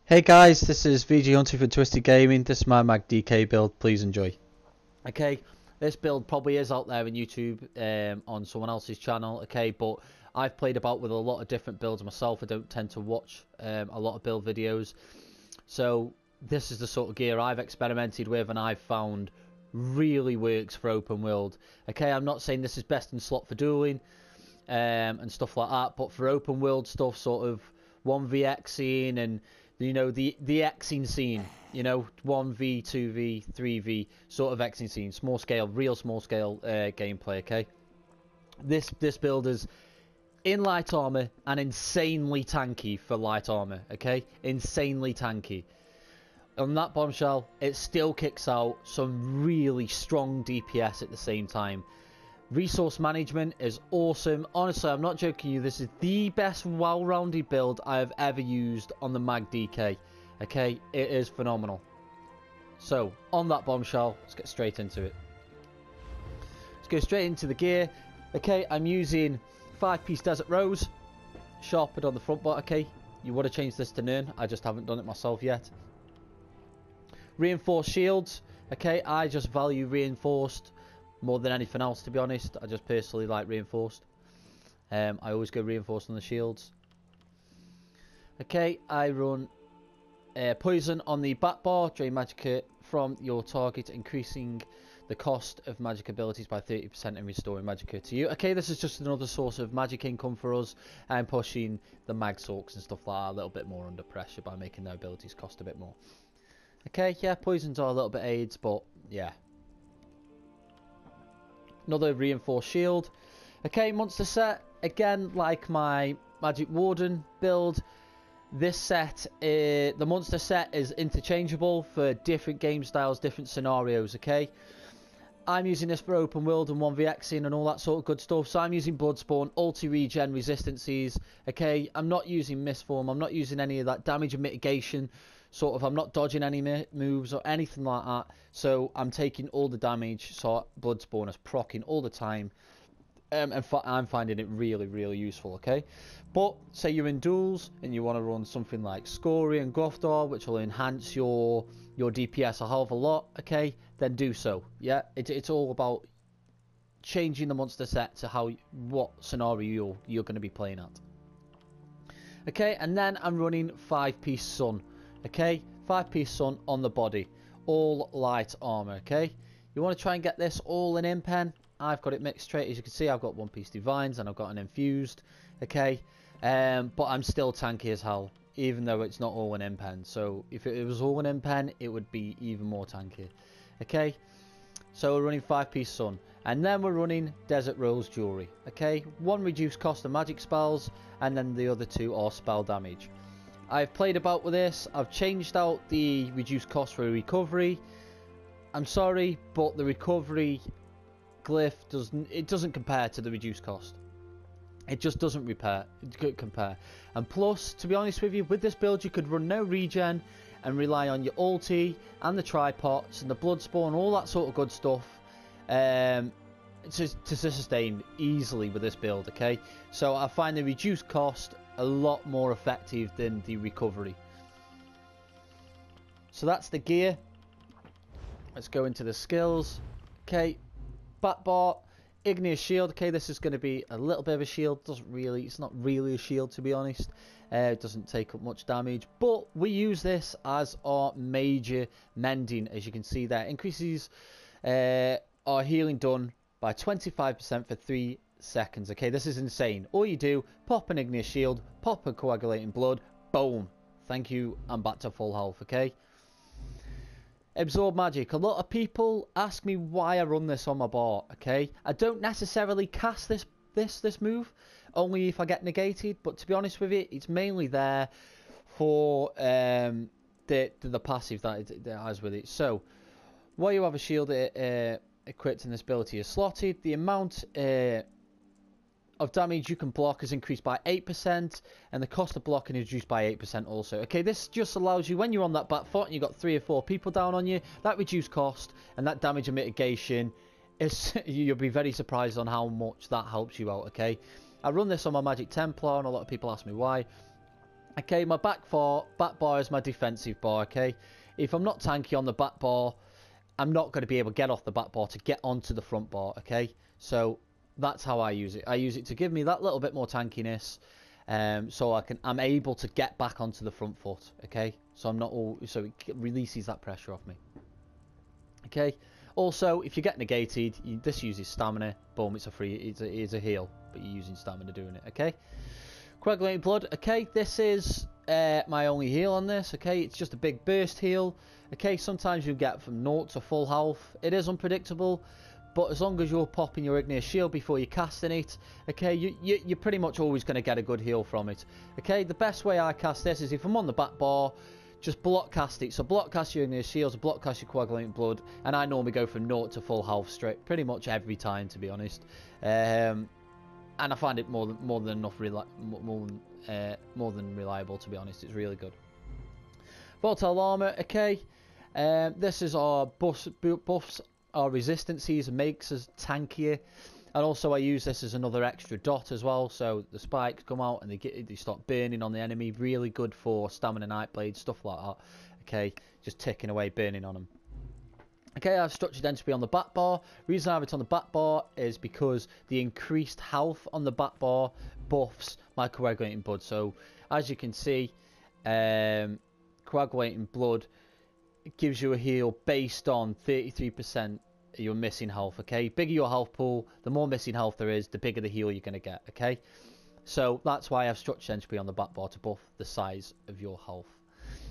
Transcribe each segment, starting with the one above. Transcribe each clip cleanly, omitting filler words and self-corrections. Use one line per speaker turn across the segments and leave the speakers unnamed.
Hey guys, this is VG Hunter for Twisted Gaming. This is my Mag DK build. Please enjoy. Okay, this build probably is out there on YouTube on someone else's channel. Okay, but I've played about with a lot of different builds myself. I don't tend to watch a lot of build videos, so this is the sort of gear I've experimented with and I've found really works for open world. Okay, I'm not saying this is best in slot for dueling and stuff like that, but for open world stuff, sort of 1v-Xing and the Xing scene, 1v, 2v, 3v sort of Xing scene, small scale, real small scale gameplay. Okay, this build is in light armor and insanely tanky for light armor. Okay, insanely tanky. On that bombshell, it still kicks out some really strong DPS at the same time. Resource management is awesome. Honestly, I'm not joking you. This is the best well-rounded build I have ever used on the Mag DK. Okay, it is phenomenal. So, on that bombshell, let's get straight into it. Let's go straight into the gear. Okay, I'm using 5-piece Desert Rose, sharpened on the front bar. Okay, you want to change this to Nern. I just haven't done it myself yet. Reinforced shields. Okay, I just value reinforced more than anything else, to be honest. I just personally like reinforced. I always go reinforced on the shields. Okay, I run poison on the back bar. Drain magic from your target, increasing the cost of magic abilities by 30% and restoring magic to you. Okay, this is just another source of magic income for us, and pushing the mag sulks and stuff like that a little bit more under pressure by making their abilities cost a bit more. Okay, yeah, poisons are a little bit aids, but yeah. Another reinforced shield. Okay, monster set. Again, like my Magic Warden build, this set, the monster set is interchangeable for different game styles, different scenarios. Okay, I'm using this for open world and 1v-Xing and all that sort of good stuff. So I'm using Bloodspawn, ulti regen, resistances. Okay, I'm not using Mistform. I'm not using any of that damage and mitigation. Sort of, I'm not dodging any moves or anything like that. So I'm taking all the damage. So Bloodspawn is proccing all the time. And I'm finding it really, really useful. Okay, but say you're in duels and you want to run something like Scori and Grothdar, which will enhance your DPS a hell of a lot. Okay, then do so. Yeah, it's all about changing the monster set to what scenario you're going to be playing at. Okay, and then I'm running 5-piece Sun. Okay, 5-piece Sun on the body, all light armor. Okay, you want to try and get this all in impen. I've got it mixed straight. As you can see, I've got 1-piece divines and I've got an infused. Okay, but I'm still tanky as hell, even though it's not all in impen. So if it was all in impen, it would be even more tanky. Okay, so we're running 5-piece Sun, and then we're running Desert Rose jewelry. Okay, one reduced cost of magic spells, and then the other two are spell damage. I've played about with this. I've changed out the reduced cost for recovery. I'm sorry, but the recovery glyph doesn't compare to the reduced cost. It just doesn't compare. And plus, to be honest with you, with this build you could run no regen and rely on your ulti and the tripods and the bloodspawn, all that sort of good stuff to sustain easily with this build. Okay, so I find the reduced cost a lot more effective than the recovery. So that's the gear. Let's go into the skills. Okay, back bar, igneous shield. Okay, this is going to be a little bit of a shield. It's not really a shield, to be honest. It doesn't take up much damage, but we use this as our major mending. As you can see there, increases our healing done by 25% for 3 seconds. Okay, this is insane. All you do, pop an igneous shield, pop a coagulating blood, boom, thank you, I'm back to full health. Okay, absorb magic. A lot of people ask me why I run this on my bar. Okay, I don't necessarily cast this move, only if I get negated, but to be honest with you, it's mainly there for the passive that it has with it. So while you have a shield equipped and this ability is slotted, the amount of damage you can block is increased by 8%, and the cost of blocking is reduced by 8% also. Okay, this just allows you, when you're on that back foot and you've got 3 or 4 people down on you, that reduced cost and that damage and mitigation is you'll be very surprised on how much that helps you out. Okay, I run this on my Magic Templar and a lot of people ask me why. Okay, my back bar is my defensive bar, okay? If I'm not tanky on the back bar, I'm not going to be able to get off the back bar to get onto the front bar, okay? So that's how I use it. I use it to give me that little bit more tankiness, so I'm able to get back onto the front foot, okay? So so it releases that pressure off me. Okay. Also, if you get negated, this uses stamina. Boom, it's a heal, but you're using stamina doing it, okay? Coagulating blood, okay, this is my only heal on this, okay? It's just a big burst heal, okay? Sometimes you get from 0 to full health. It is unpredictable, but as long as you're popping your igneous shield before you're casting it, okay, you're pretty much always going to get a good heal from it, okay? The best way I cast this is if I'm on the back bar, just block cast it. So block cast your igneous shields, block cast your coagulating blood, and I normally go from 0 to full health straight, pretty much every time, to be honest. And I find it more than reliable, to be honest. It's really good. Volatile armor, okay. This is our buffs, our resistances, makes us tankier, and also I use this as another extra dot as well. So the spikes come out and they start burning on the enemy. Really good for stamina nightblade, stuff like that. Okay, just ticking away, burning on them. Okay, I have structured entropy on the back bar. Reason I have it on the back bar is because the increased health on the back bar buffs my coagulating blood. So as you can see, coagulating blood gives you a heal based on 33% of your missing health. Okay, bigger your health pool, the more missing health there is, the bigger the heal you're going to get. Okay, so that's why I have structured entropy on the back bar, to buff the size of your health.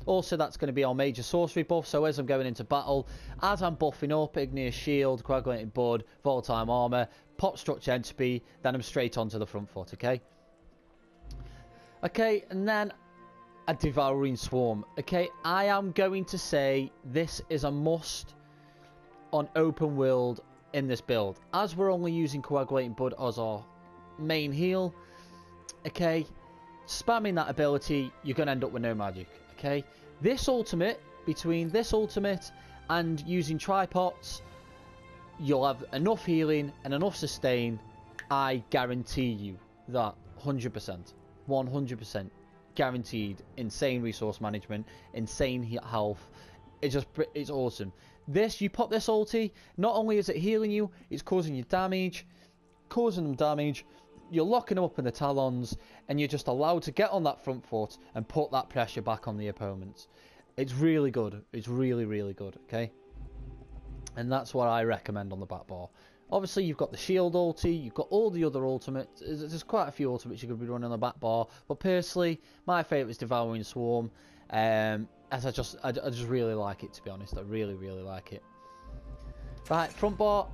Also, that's going to be our major sorcery buff. So as I'm going into battle, as I'm buffing up, igneous shield, coagulating blood, volatile armor, pop structure entropy, then I'm straight onto the front foot, okay? Okay, and then a devouring swarm. Okay, I am going to say this is a must on open world in this build. As we're only using coagulating blood as our main heal, okay, spamming that ability, you're going to end up with no magic. Okay, this ultimate, between this ultimate and using tripods, you'll have enough healing and enough sustain. I guarantee you that 100%, 100% guaranteed. Insane resource management, insane health. It's awesome. This, you pop this ulti, not only is it healing you, it's causing you damage, you're locking them up in the talons, and you're just allowed to get on that front foot and put that pressure back on the opponents. It's really good. It's really, really good, okay? And that's what I recommend on the back bar. Obviously, you've got the shield ulti, you've got all the other ultimates. There's quite a few ultimates you could be running on the back bar, but personally, my favourite is Devouring Swarm. As I just really like it, to be honest. I really, really like it. Right, front bar.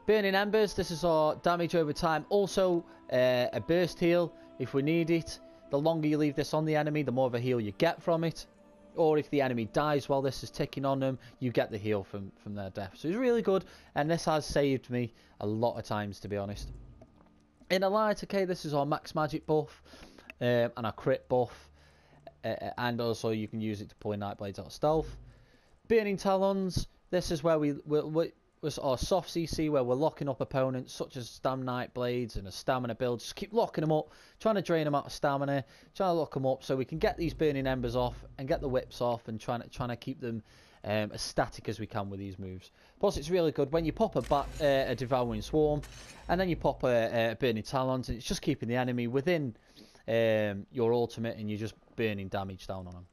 Burning Embers, this is our damage over time. Also, a burst heal if we need it. The longer you leave this on the enemy, the more of a heal you get from it. Or if the enemy dies while this is ticking on them, you get the heal from their death. So it's really good, and this has saved me a lot of times, to be honest. In a light, okay, this is our max magic buff, and our crit buff. And also you can use it to pull in Nightblades out of stealth. Burning Talons, this is where was our soft CC, where we're locking up opponents such as Nightblades and a stamina build. Just keep locking them up, trying to drain them out of stamina, trying to lock them up so we can get these Burning Embers off and get the whips off, and trying to keep them as static as we can with these moves. Plus, it's really good when you pop a Devouring Swarm and then you pop a Burning Talons, and it's just keeping the enemy within your ultimate, and you're just burning damage down on them.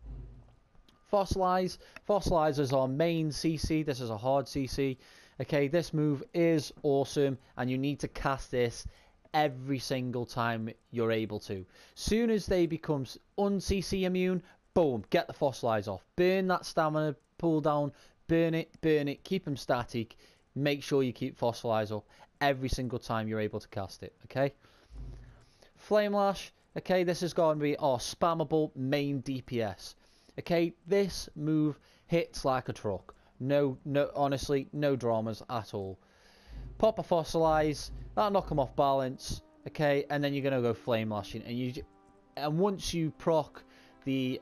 Fossilize. Fossilize is our main CC. This is a hard CC. Okay, this move is awesome, and you need to cast this every single time you're able to. Soon as they become un-CC immune, boom, get the Fossilize off. Burn that stamina, pull down, burn it, keep them static. Make sure you keep Fossilize up every single time you're able to cast it, okay? Flame Lash. Okay, this is going to be our spammable main DPS. Okay, this move hits like a truck. No, honestly, no dramas at all. Pop a Fossilize, that'll knock them off balance. Okay, and then you're gonna go Flame Lashing, and once you proc the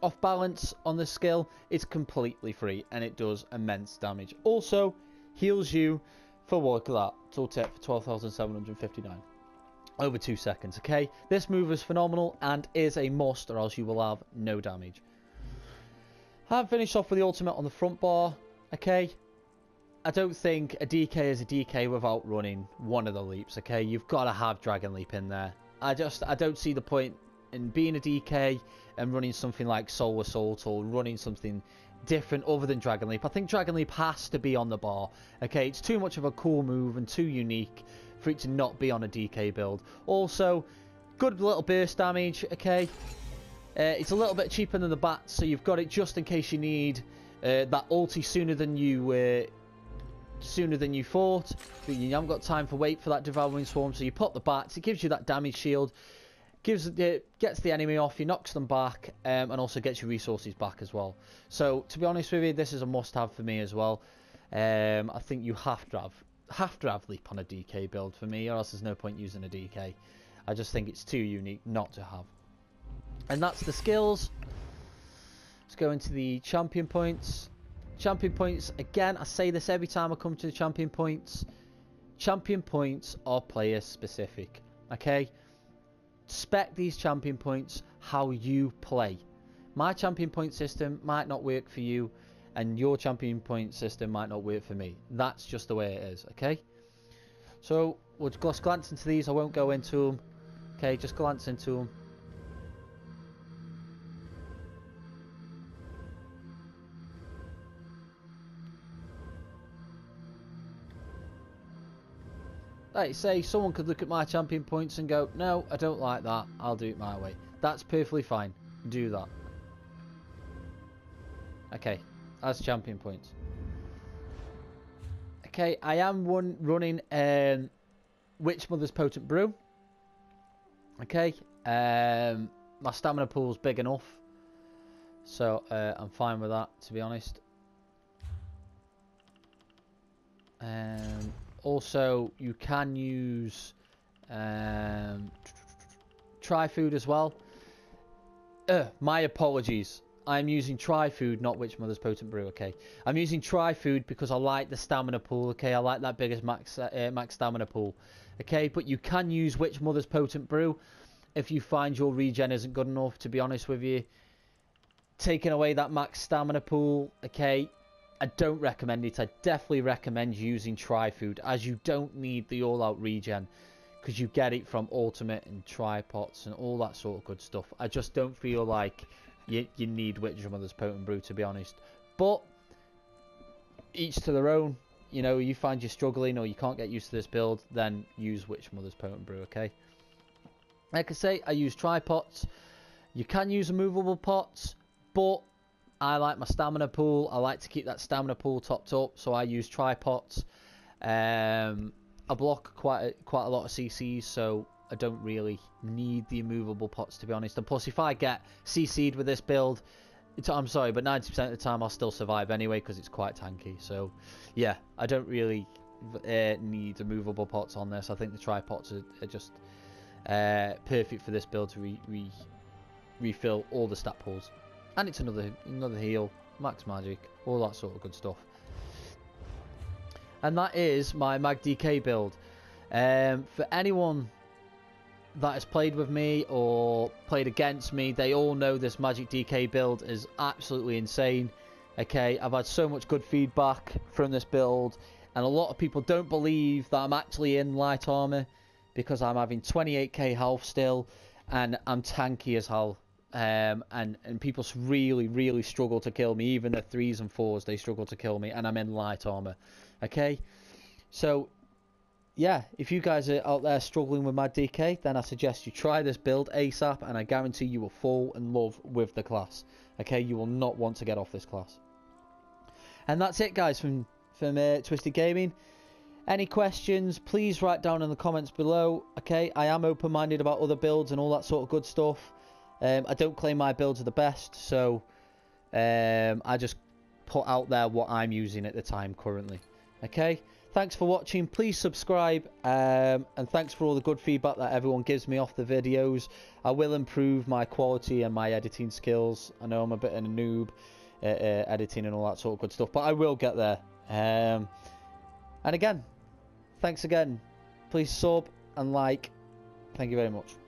off balance on the skill, it's completely free, and it does immense damage. Also, heals you for, what, that tool tip for 12,759. over 2 seconds. Okay, this move is phenomenal and is a must, or else you will have no damage. I've finished off with the ultimate on the front bar. Okay, I don't think a DK is a DK without running one of the leaps. Okay, you've got to have Dragon Leap in there. I don't see the point in being a DK and running something like Soul Assault or running something different other than Dragon Leap. I think Dragon Leap has to be on the bar. Okay, it's too much of a cool move and too unique for it to not be on a DK build. Also, good little burst damage. Okay, it's a little bit cheaper than the bats, so you've got it just in case you need that ulti sooner than you thought. But you haven't got time for wait for that Devouring Swarm, so you pop the bats. It gives you that damage shield, gets the enemy off, you knocks them back, and also gets your resources back as well. So to be honest with you, this is a must-have for me as well. I think you have to have leap on a DK build for me, or else there's no point using a DK. I just think it's too unique not to have. And that's the skills. Let's go into the champion points. Champion points, again, I say this every time I come to the champion points. Champion points are player specific. Okay? Spec these champion points how you play. My champion point system might not work for you, and your champion point system might not work for me. That's just the way it is, okay? So we'll just glance into these. I won't go into them. Okay, just glance into them. Like say, someone could look at my champion points and go, no, I don't like that, I'll do it my way. That's perfectly fine. Do that. Okay, that's champion points. Okay, I am running Witch Mother's Potent Brew. Okay, my stamina pool's big enough, so I'm fine with that, to be honest. Also, you can use Tri-Food as well. My apologies. I'm using Tri-Food, not Witch Mother's Potent Brew, okay? I'm using Tri-Food because I like the stamina pool, okay? I like that biggest max stamina pool, okay? But you can use Witch Mother's Potent Brew if you find your regen isn't good enough, to be honest with you. Taking away that max stamina pool, okay? I don't recommend it. I definitely recommend using Tri-Food, as you don't need the all-out regen, because you get it from Ultimate and Tripods and all that sort of good stuff. I just don't feel like you need Witch Mother's Potent Brew, to be honest. But each to their own. You know, you find you're struggling or you can't get used to this build, then use Witch Mother's Potent Brew, okay? Like I say, I use Tripods. You can use immovable pots, but I like my stamina pool. I like to keep that stamina pool topped up, so I use Tripods. I block quite a lot of CCs, so I don't really need the immovable pots, to be honest. And plus, if I get CC'd with this build, I'm sorry, but 90% of the time I'll still survive anyway, because it's quite tanky. So yeah, I don't really need immovable pots on this. I think the Tripods are just perfect for this build to refill all the stat pools. And it's another heal, max magic, all that sort of good stuff. And that is my Mag DK build. For anyone that has played with me or played against me, they all know this Magic DK build is absolutely insane. Okay, I've had so much good feedback from this build, and a lot of people don't believe that I'm actually in light armor because I'm having 28k health still, and I'm tanky as hell. And people really struggle to kill me. Even the 3s and 4s, they struggle to kill me, and I'm in light armor. Okay, so yeah, if you guys are out there struggling with Mad DK, then I suggest you try this build ASAP, and I guarantee you will fall in love with the class. Okay, you will not want to get off this class. And that's it, guys, from Twisted Gaming. Any questions, please write down in the comments below. Okay, I am open-minded about other builds and all that sort of good stuff. I don't claim my builds are the best, so I just put out there what I'm using at the time currently. Okay, thanks for watching. Please subscribe, and thanks for all the good feedback that everyone gives me off the videos. I will improve my quality and my editing skills. I know I'm a bit of a noob at editing and all that sort of good stuff, but I will get there. And again, thanks again. Please sub and like. Thank you very much.